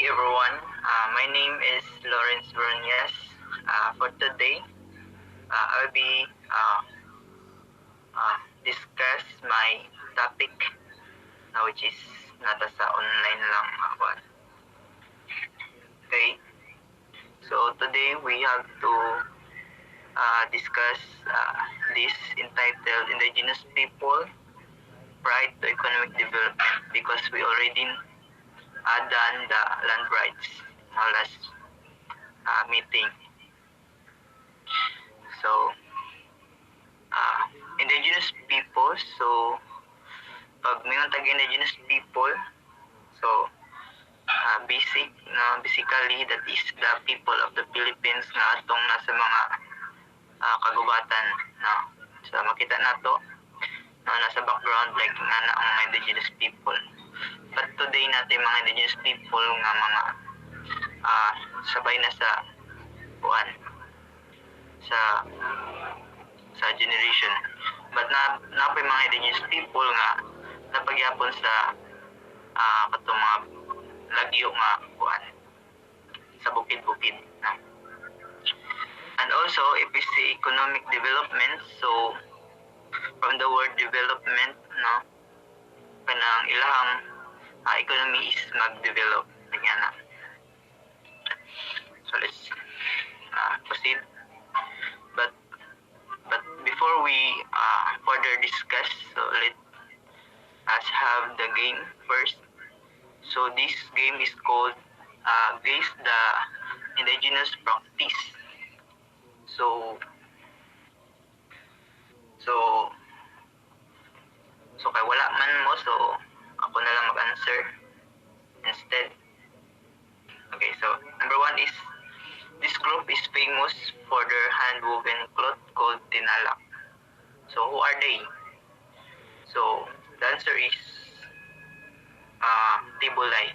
everyone. My name is Lawrence Bernias. For today, I'll be discuss my topic which is nata sa online lang ako. Okay. So today we have to discuss this entitled Indigenous People Pride to Economic Development because we already done the land rights last meeting. So, indigenous people, so pag mayroon tag-indigenous people, so basically that is the people of the Philippines nga atong nasa mga kagubatan. No? So makita nato nasa background like nga na ang mga indigenous people. But today natin mga indigenous people nga mga sabay na sa buwan sa generation. But na pa mga indigenous people nga napagyapon sa katong mga lagyo nga buwan sa bukid-bukid. No? And also if we see economic development, so from the word development, no, kanang ilahang economy is mag-develop. Ganyan na. So let's proceed. But before we further discuss, so let us have the game first. So this game is called Guess the Indigenous Practice. So kay wala man mo, so ako na lang mag-answer instead. Okay, so number 1 is this group is famous for their hand-woven cloth called tinalak. So who are they? So the answer is Tibulay.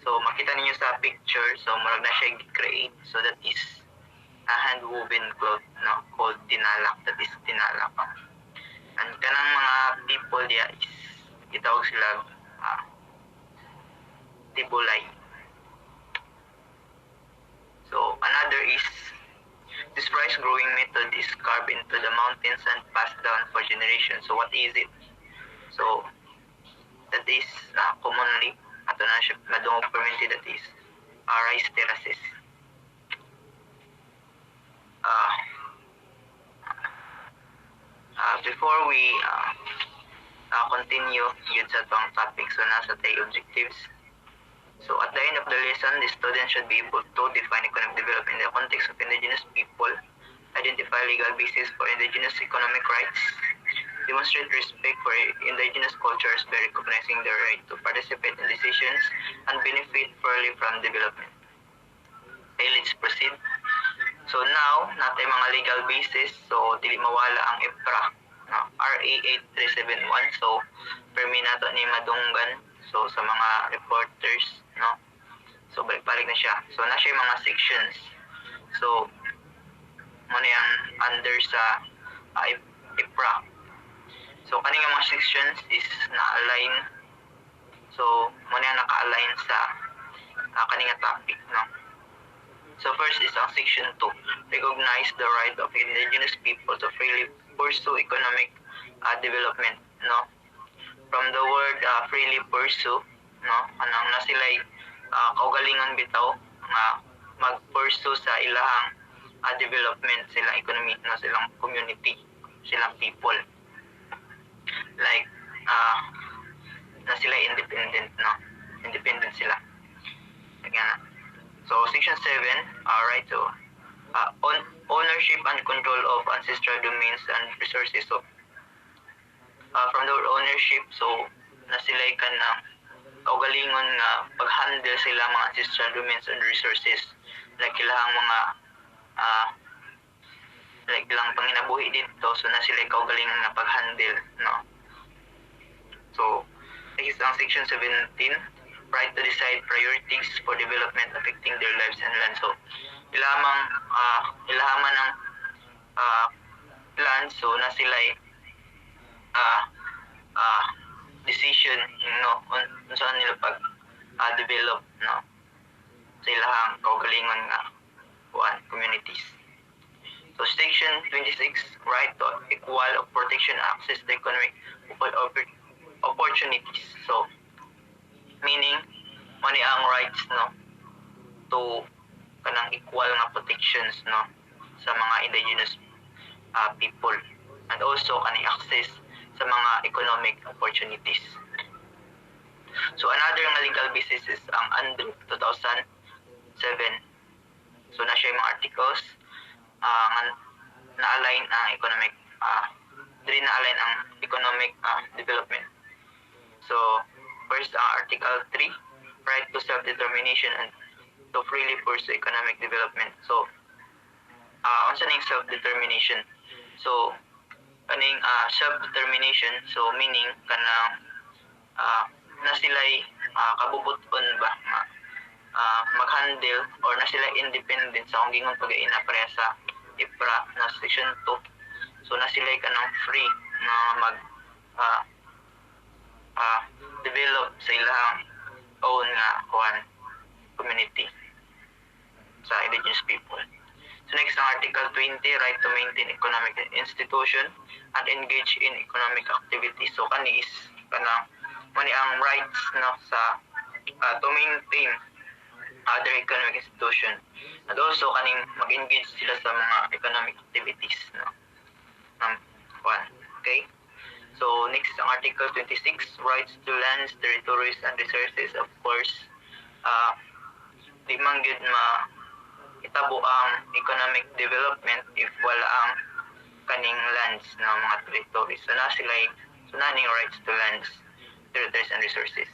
So makita ninyo sa picture, so murag na siya create, so that is a hand-woven cloth, no, called tinalak. That is tinalak. And kanang mga people diya is itawag sila Tibulay. So another is this rice growing method is carved into the mountains and passed down for generations. So what is it? So that is commonly ato na siya madungog permanente, that is rice terraces. Before we continue yun sa itong topic, so nasa tayo objectives. So at the end of the lesson, the student should be able to define economic development in the context of indigenous people, identify legal basis for indigenous economic rights, demonstrate respect for indigenous cultures by recognizing their right to participate in decisions and benefit fairly from development. Okay, let's proceed. So now, natin mga legal basis, so dili mawala ang EPRA, no? RA 8371, so permi nato ni madunggan, so sa mga reporters, no? So balik-balik na siya. So na siya mga sections. So muna yung under sa EPRA. So kaning mga sections is na-align, so muna yung naka-align sa kaning topic, no? So first is ang section 2, recognize the right of indigenous people to freely pursue economic development, no? From the word freely pursue, no, anang na sila'y kaugalingon bitaw nga mag-pursue sa ilahang development, silang economy, no, silang community, silang people, like na sila independent, no, independent sila. Ganyan. So section 7, right, so ownership and control of ancestral domains and resources. So from the ownership, so na sila kan na kaugalingon nga pag-handle sila mga ancestral domains and resources, like ilang mga like ilang panginabuhi dito, so na sila kaugalingon nga pag-handle, no. So this is ang section 17, right to decide priorities for development affecting their lives and land. So ilahaman ng plan, so na sila decision, no, on saan nila pag develop, no. sa ilahang kaugalingon nga kuan communities. So section 26, right to equal protection and access to economic opportunities. So meaning money ang rights no to kanang equal nga protections no sa mga indigenous people, and also kaning access sa mga economic opportunities. So another nga legal basis is ang UNDRIP 2007. So na siya yung mga articles na-align ang economic na-align ang economic development. So first Article 3, right to self-determination and to freely pursue economic development. So unsa ning self-determination? So kaning self-determination, so meaning kanang na sila'y kabubuton ba mag-handle or na sila independent sa kung gingon pag-aina pareha sa IPRA na section 2. So na sila'y kanang free na mag develop sa ilang own nga community sa indigenous people. So next ang Article 20, right to maintain economic institution and engage in economic activity. So kani is kanang mani ang rights no sa to maintain other economic institution, and also kaning mag-engage sila sa mga economic activities no. Okay? So next ang Article 26, rights to lands, territories and resources. Of course, di man gyud itabo ang economic development if wala ang kaning lands na mga territories. So na sila ning rights to lands, territories and resources.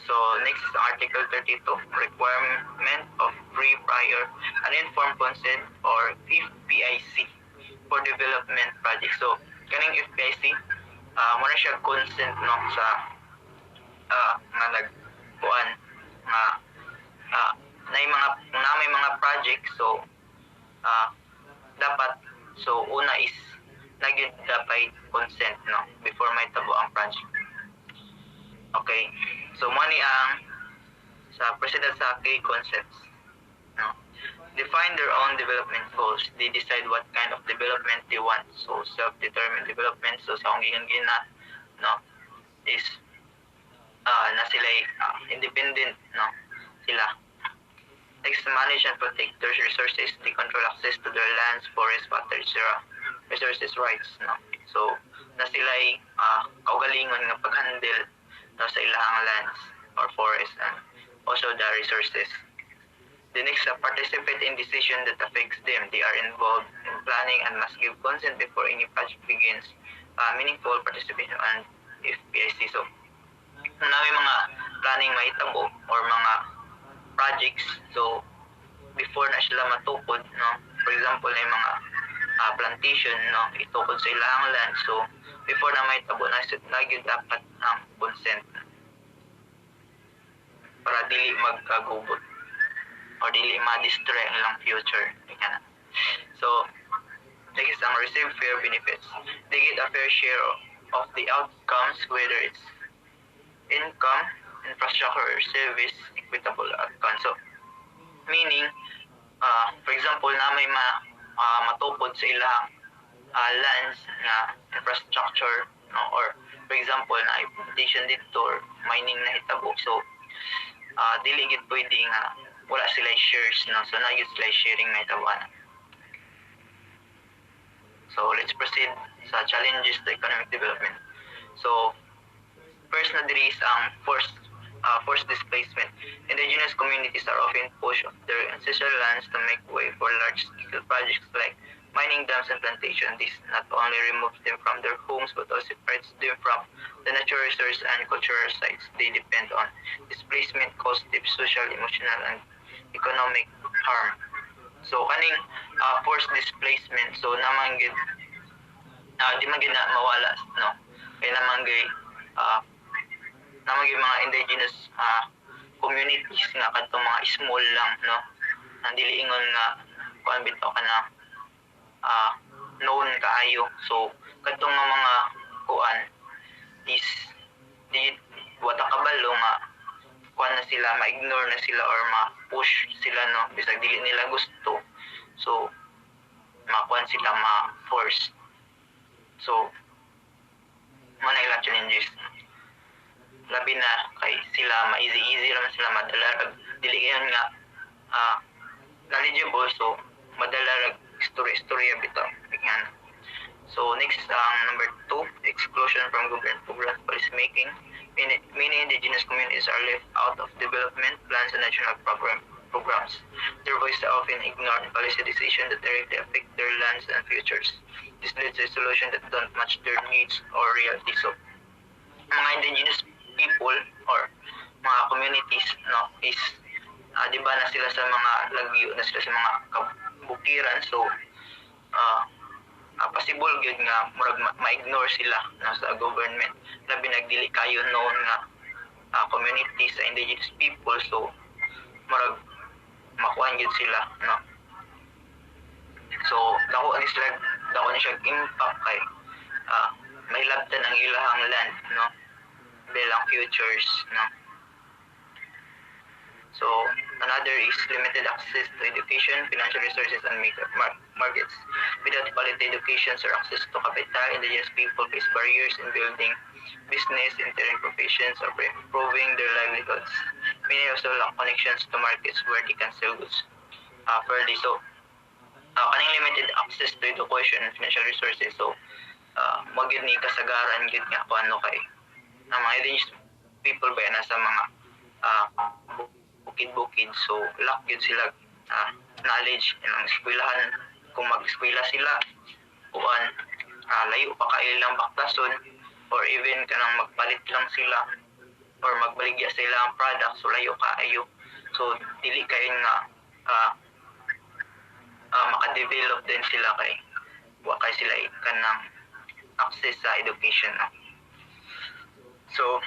So next is Article 32, requirement of free, prior, and informed consent or FPIC for development projects. So kaning FPIC muna siya consent no sa nga nagkuan nga na may mga project. So dapat una is nagyud dapat consent no before may tabo ang project. Okay, so money ang sa president sa key concepts no, define their own development goals. They decide what kind of development they want. So self-determined development. So sa kung gina no is na sila independent no sila. Next, manage and protect their resources. They control access to their lands, forests, water, etc. Resources rights no. So na sila kaugalingon nga pag-handle no, sa ilang lands or forests and also the resources. The next, participate in decision that affects them. They are involved in planning and must give consent before any project begins. Meaningful participation and FPIC. So, na may mga planning mahitabo or mga projects, so before na sila matukod, no, for example, na yung mga plantation, no, itukod sa ilang land. So, before na mahitabo, nagyud dapat ang consent para dili magkagubot or dili ma-destroy ang ilang future. So, next ang receive fair benefits. They get a fair share of the outcomes, whether it's income, infrastructure, or service, equitable outcome. So, meaning, for example, na may matupod sa ilang lands na infrastructure, no, or for example, na implementation dito or mining na hitabo. So, dili gid pwedeng wala sila shares, no, so na-use sila sharing na hitabuan. So let's proceed sa challenges to economic development. So first na diri is ang forced displacement. Indigenous communities are often pushed off their ancestral lands to make way for large-scale projects like mining dams and plantation. This not only removes them from their homes but also separates them from the natural resources and cultural sites they depend on. Displacement causes deep social, emotional, and economic harm. So kaning forced displacement, so naman gid di man gid na mawala, no, kay naman gid mga indigenous communities nga kadtong mga small lang, no, nang dili ingon nga kuan bitaw kana known kaayo. So kadtong mga kuan is di wata kabalo nga kuan na sila sila ma-ignore na sila or ma-push sila, no, bisag dili nila gusto. So makuan sila, ma-force. So man ilang challenges, labi na kay sila ma-easy naman sila madala dili kayon nga knowledgeable, so madala rag story bitaw yan. So next ang number 2, exclusion from government programs policy making. Many indigenous communities are left out of development plans and national programs. Their voices are often ignored in policy decisions that directly affect their lands and futures. This leads to a solution that don't match their needs or reality. So mga indigenous people or mga communities, no, is di ba na sila sa mga lagyo, na sila sa mga kabukiran. So possible gyud nga murag ma-ignore sila, no, sa government, labi nagdili kayo noon nga communities sa indigenous people. So murag makuan gyud sila, no. So dako ni siya impact kay may labtan ang ilahang land, no, bilang futures, no. So another is limited access to education, financial resources, and markets. Without quality education or access to capital, indigenous people face barriers in building business, entering professions, or improving their livelihoods. Many also lack connections to markets where they can sell goods fairly. So kaning limited access to education and financial resources, so magyud ni kasagaran gyud nga kung ano kay mga indigenous people ba nasa mga bukid-bukid. So lack yun sila knowledge ng eskwelahan. Kung mag-eskwela sila, kuan layo pa kayo lang baktason, or even kanang magpalit lang sila or magbaligya sila ang product, so layo kayo. So dili kayo nga maka-develop din sila kay wa kay sila kanang access sa education, no? So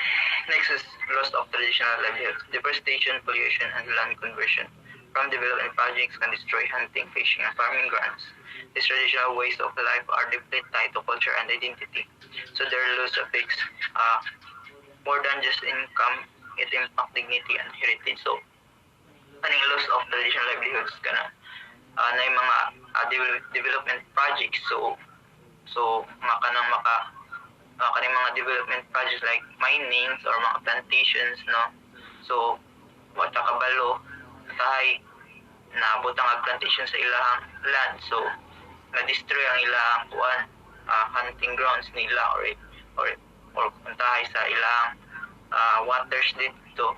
next is loss of traditional livelihoods. Deforestation, pollution, and land conversion from development projects can destroy hunting, fishing, and farming grounds. These traditional ways of life are deeply tied to culture and identity. So their loss affects more than just income, it impacts dignity and heritage. So kaning loss of traditional livelihoods kana na yung mga development projects. So mga kanang kaning mga development projects like minings or mga plantations, no. So wata kabalo tahay na butang ag plantation sa ilahang land, so na-destroy ang ilahang kuan hunting grounds nila or tahay sa ilahang waters dito.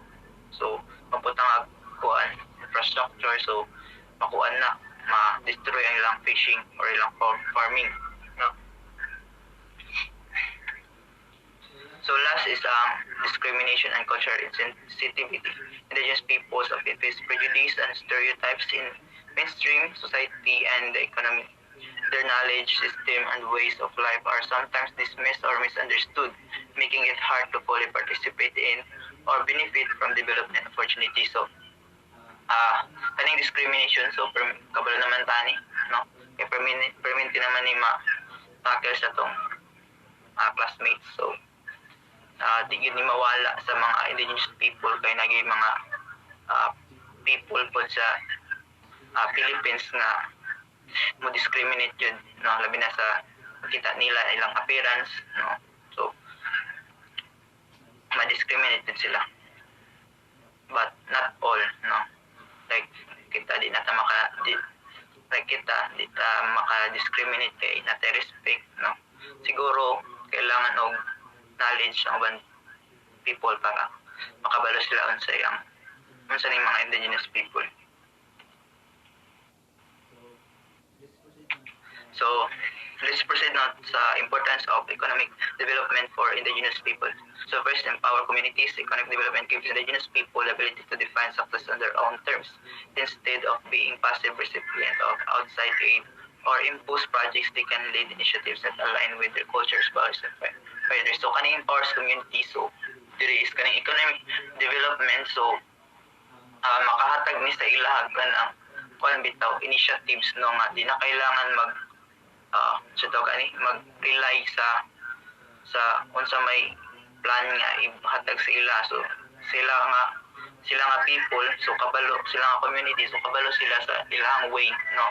So mabutang ag kuan infrastructure, so makuan na ma-destroy ang ilang fishing or ilang farming, no. So last is discrimination and cultural insensitivity. Indigenous peoples often face prejudice and stereotypes in mainstream society and the economy. Their knowledge, system, and ways of life are sometimes dismissed or misunderstood, making it hard to fully participate in or benefit from development opportunities. So kaning discrimination, so kabalo naman tani, no, kay permanente naman ni ma-tackle sa tong classmates. So di yun ni mawala sa mga indigenous people kay nagay mga people po sa Philippines nga mo discriminate yun, no, labi na sa kita nila ilang appearance, no. So ma-discriminate sila, but not all, no. Like kita di ta maka-discriminate kay nata respect, no. Siguro kailangan og knowledge ng ubang people para makabalo sila unsa ning mga indigenous people. So let's proceed now sa importance of economic development for indigenous people. So first, empower communities. Economic development gives indigenous people the ability to define success on their own terms instead of being passive recipient of outside aid or impose projects. They can lead initiatives that align with their cultures, values, and values. So kaning empowers community, so diri is kaning economic development. So makahatag ni sa ilahag ng kuan bitaw initiatives, no, nga di na kailangan mag-rely sa unsa may plan nga ihatag sa ila. So sila nga people, so kabalo sila nga community, so kabalo sila sa ilang way, no,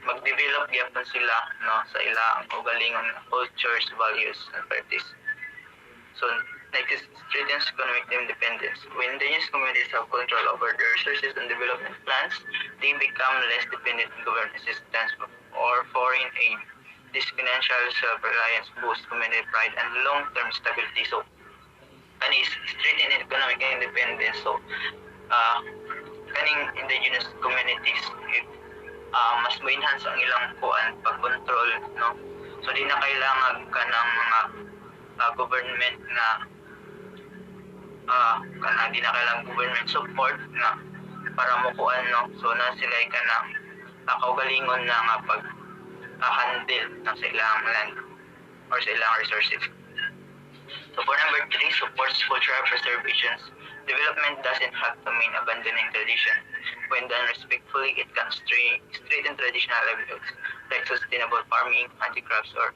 mag-develop gyapon sila, no, sa ilang ugalingon, cultures, values, and practice. So next is strengthens economic independence. When indigenous communities have control over their resources and development plans, they become less dependent on government assistance or foreign aid. This financial self-reliance boosts community pride and long-term stability. So kani is strengthen economic independence. So kaning indigenous communities, if mas ma-enhance ang ilang kuan pag-control, no, so di na kailangan ka ng mga government na di na kailangan government support na para mo kuan, no, so na sila ka na kaugalingon na nga pag handle ng sa ilang land or sa ilang resources. So for number 3, supports cultural preservations. Development doesn't have to mean abandoning tradition. When done respectfully, it can strengthen traditional livelihoods like sustainable farming, handicrafts, or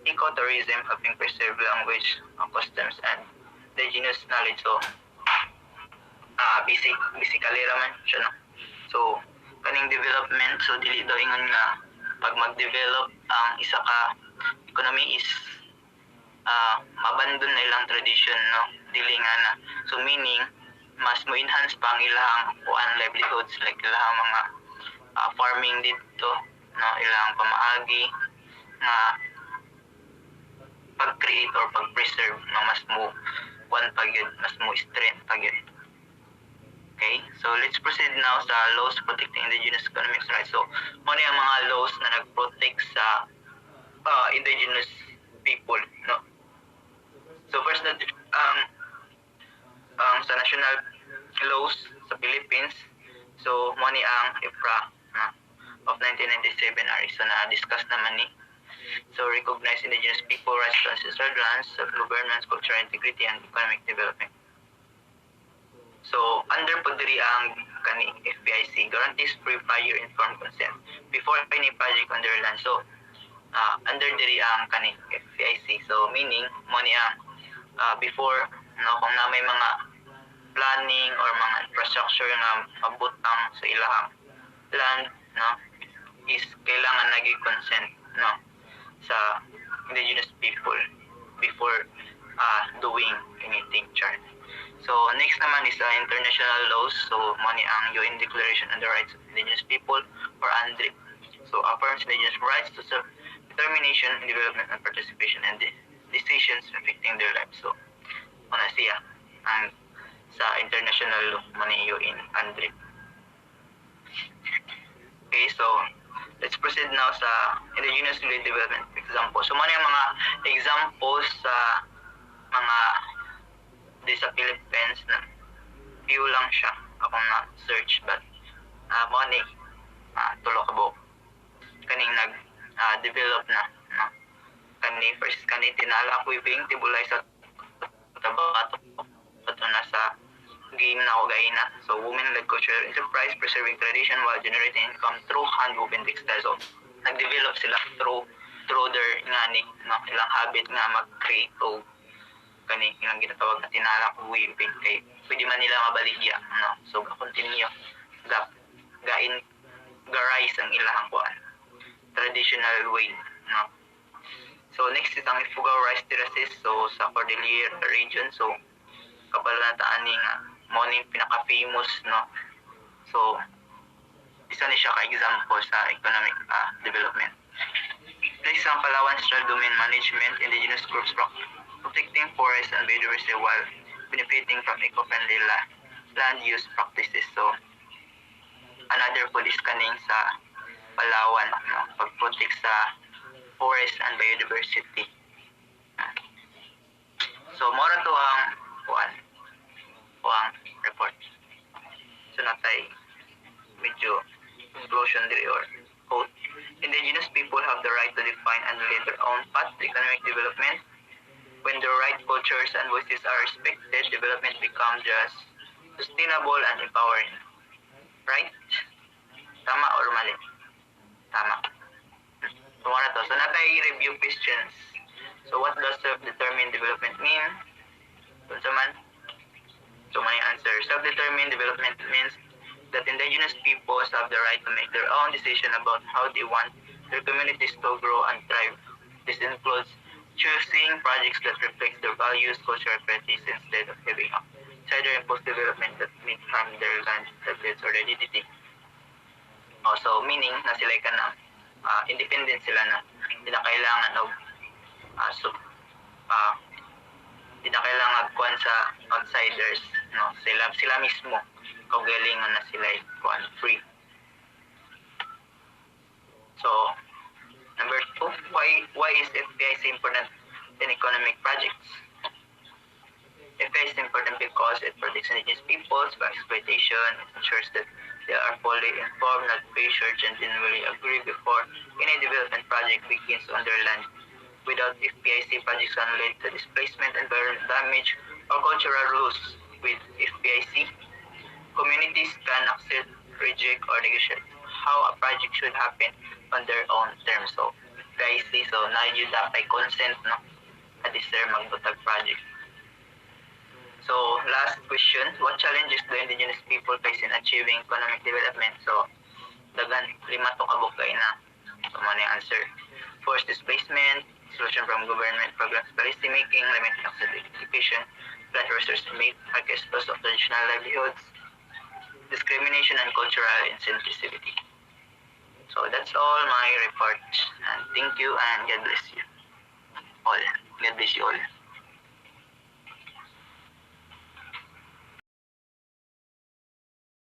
ecotourism, helping preserve language, customs, and indigenous knowledge. So, basically raman siya, no? So, kaning development, so dili daw ingon nga pag mag-develop ang isa ka economy is mabandon na ilang tradition, no, dili nga na. So meaning mas mo enhance pa ang ilang kuan livelihoods like ilang mga farming dito, no, ilang pamaagi nga pag-create or pag-preserve, no, mas mo kuan pag yun, mas mo strength pag yun. Okay, so let's proceed now sa laws protecting indigenous economic rights. So mo ang mga laws na nag-protect sa indigenous people, no. So first na sa national laws sa Philippines, so mo ni ang EPRA, no, of 1997 so na discuss naman ni. So recognize indigenous people rights to ancestral lands, self-governance, cultural integrity, and economic development. So under po diri ang kani FPIC guarantees free prior informed consent before any project on their land. So under diri ang kani FPIC, so meaning mo ni ang before, no, kung na may mga planning or mga infrastructure na mabutang sa ilang land, no, is kailangan nagi-consent, no, sa indigenous people before doing anything, char. So next naman is international laws. So money ang UN Declaration on the Rights of Indigenous People or UNDRIP. So affirms indigenous rights to self-determination, development, and participation in decisions affecting their lives. So muna siya ang sa international law money UN UNDRIP. Okay, so let's proceed now sa indigenous land development example. So muna yung mga examples sa mga di sa Philippines na few lang siya akong na search, but money tulo ka buok kaning nag develop na, no, first tinala weaving tibulay sa tabato ito na sa game na o gaina. So women-led cultural enterprise preserving tradition while generating income through hand-woven textiles. So nag-develop sila through their ngani, no, ilang habit nga mag-create o kani ilang ginatawag na tinala weaving kay pwede man nila mabaligya, no. So continue ga-rise ang ilang kuan traditional way, no. So next is ang Ifugao rice terraces, so sa Cordillera region. So kapalataan ni nga mo ni pinaka-famous, no. So isa ni siya ka-example sa economic development. Next ang Palawan Stral Domain Management, indigenous groups protecting forests and biodiversity while benefiting from eco-friendly land use practices. So another po is kaning sa Palawan, no, pag-protect sa forest and biodiversity. So mora to ang report. So natay medyo explosion diri or quote. Indigenous people have the right to define and lead their own path to economic development. When the right cultures and voices are respected, development becomes just sustainable and empowering. Right? Tama or mali? Tama. So ano to? So natay review questions. So what does self-determined development mean? So may answer. self-determined development means that indigenous peoples have the right to make their own decision about how they want their communities to grow and thrive. This includes choosing projects that reflect their values, cultural practice, instead of having outsider imposed development that may harm their land, habitats, or identity. Also, meaning na sila ka na independent sila na hindi na kailangan of hindi na kailangan kuan sa outsiders, no, sila mismo kaugalingon na sila kuan free. So number 2, why is FPIC important in economic projects? FPIC is important because it protects indigenous peoples by exploitation. It ensures that they are fully informed, not pressured, and genuinely agree before any development project begins on their land. Without FPIC, projects can lead to displacement, environmental damage, or cultural loss. With FPIC, communities can accept, reject, or negotiate how a project should happen on their own terms. So, FPIC, so na yun dapat consent, no? At is there magbutag project. So, last question, what challenges do indigenous people face in achieving economic development? So, dagan 5 to kabukay na. So, ano yung answer? Forced displacement, exclusion from government programs, policy making, limited access to education, plant resource markets, loss of traditional livelihoods, discrimination and cultural insensitivity. So that's all my report. And thank you and God bless you all. God bless you all.